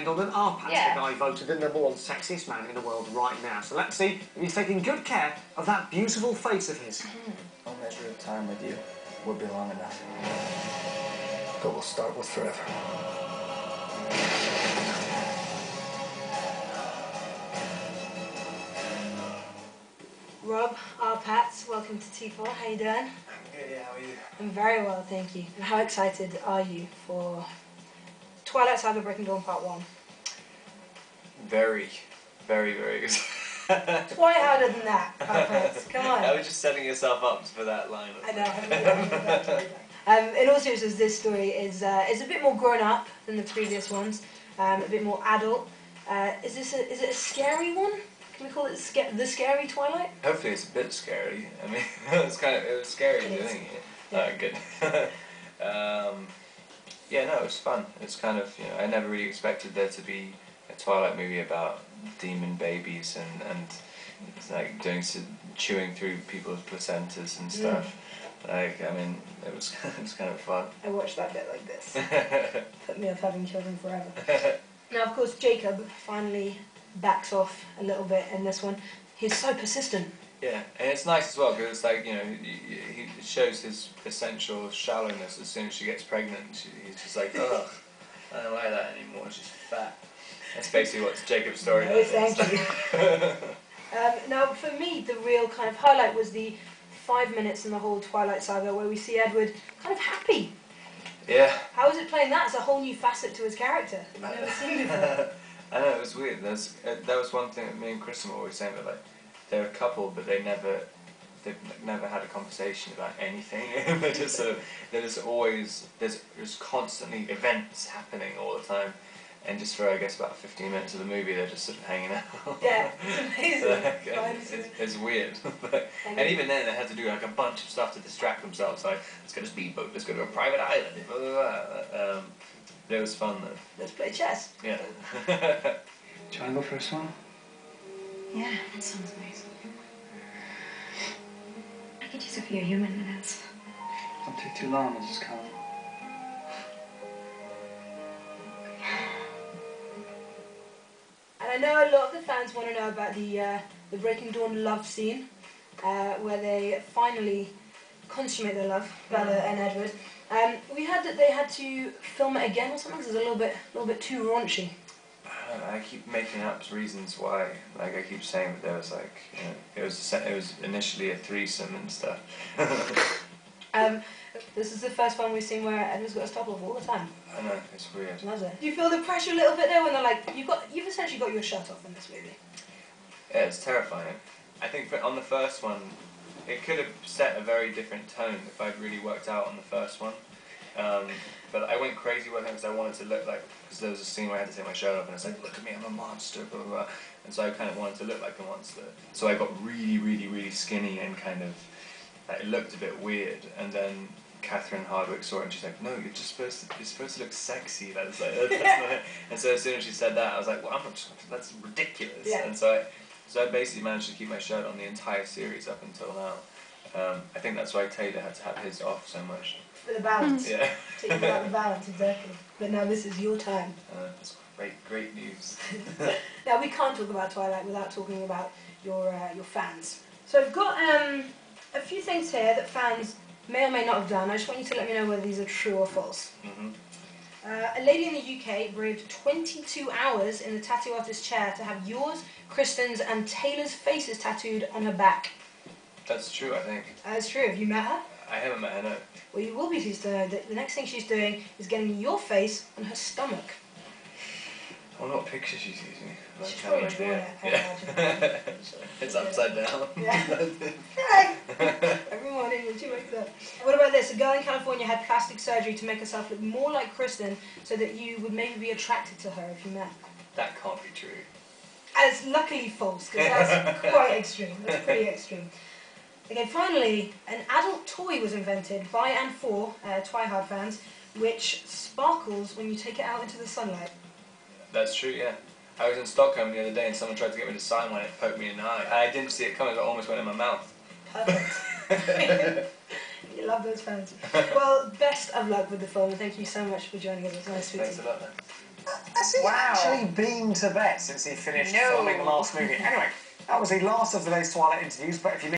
Pendleton are Patrick and I voted the #1 sexiest man in the world right now. So let's see if he's taking good care of that beautiful face of his. No measure of time with you will be long enough. But we'll start with forever. Rob, Pats, welcome to T4. How you doing? I'm good, yeah, how are you? I'm very well, thank you. And how excited are you for Twilight Saga Breaking Dawn Part 1? Very, very, very good. Try harder than that, Pats. Come on. I was just setting yourself up for that line. I know. In all seriousness, this story is a bit more grown up than the previous ones, a bit more adult. Is it a scary one? Can we call it the scary Twilight? Hopefully it's a bit scary. I mean, it was scary doing it. Yeah. Good. Yeah, no, it was fun. It's kind of, you know, I never really expected there to be a Twilight movie about demon babies and like chewing through people's placentas and stuff. Like, I mean, it was kind of fun. I watched that bit like this. Put me off having children forever. Now, of course, Jacob finally backs off a little bit in this one. He's so persistent. Yeah, and it's nice as well because it's like, you know, he shows his essential shallowness as soon as she gets pregnant. He's just like, ugh, I don't like that anymore. She's fat. That's basically what Jacob's story is. Thank you. Now, for me, the real kind of highlight was the 5 minutes in the whole Twilight Saga where we see Edward kind of happy. Yeah. How is it playing that? It's a whole new facet to his character that we've never seen before. I know, it was weird. That was one thing that me and Kristen were always saying, that like, they're a couple, but they've never had a conversation about anything. They're just sort of, there's constantly events happening all the time. And just for, I guess, about 15 minutes of the movie, they're just sort of hanging out. Yeah, it's amazing. It's weird. And even then, they had to do like a bunch of stuff to distract themselves. Like, let's go to a speedboat, let's go to a private island, blah, blah, blah. It was fun though. Let's play chess. Yeah. Do you want to go for a swim? Yeah, that sounds nice. I could use a few human minutes. Don't take too long, Mrs. Cullen. And I know a lot of the fans want to know about the Breaking Dawn love scene, where they finally consummate their love, Bella and Edward. We heard that they had to film it again or something because it's a little bit too raunchy. I keep making up reasons why. Like, I keep saying that there was like, you know, it was initially a threesome and stuff. This is the first one we've seen where Edward's got to stop off all the time. I know, it's weird. Loves it. Do you feel the pressure a little bit there when they're like, you've essentially got your shirt off in this movie? Yeah, it's terrifying. I think on the first one, it could have set a very different tone if I'd really worked out on the first one. But I went crazy with it because I wanted to look like, because there was a scene where I had to take my shirt off and it's like, look at me, I'm a monster, blah, blah, blah. And so I kind of wanted to look like a monster. So I got really, really, really skinny and kind of, it looked a bit weird. And then Catherine Hardwicke saw it and she's like, no, you're supposed to look sexy. That's like, that's not it. And so as soon as she said that, I was like, well, that's ridiculous. Yeah. And so I basically managed to keep my shirt on the entire series up until now. I think that's why Taylor had to have his off so much. For the balance. Yeah. Take about the balance, exactly. But now this is your time. That's great news. Now we can't talk about Twilight without talking about your fans. So I've got a few things here that fans may or may not have done. I just want you to let me know whether these are true or false. A lady in the UK braved 22 hours in the tattoo artist's chair to have yours, Kristen's and Taylor's faces tattooed on her back. That's true, I think. That's true. Have you met her? I haven't met her, no. Well, you will be pleased to know that the next thing she's doing is getting your face on her stomach. I wonder what picture she's using. She's probably drawn it, I imagine. It's upside down. Yeah. Every morning when she wakes up. What about this? A girl in California had plastic surgery to make herself look more like Kristen so that you would maybe be attracted to her if you met. That can't be true. And it's luckily false, because that's quite extreme. That's pretty extreme. Okay, finally, an adult toy was invented by and for Twihard fans, which sparkles when you take it out into the sunlight. That's true, yeah. I was in Stockholm the other day and someone tried to get me to sign one and it poked me in the eye. I didn't see it coming, it almost went in my mouth. Perfect. You love those fans. Well, best of luck with the film, and thank you so much for joining us. It was nice to meet you. Thanks a lot, man. Has he Wow. actually been to bed since he finished No. filming the last movie? Anyway, that was the last of today's Twilight interviews, but if you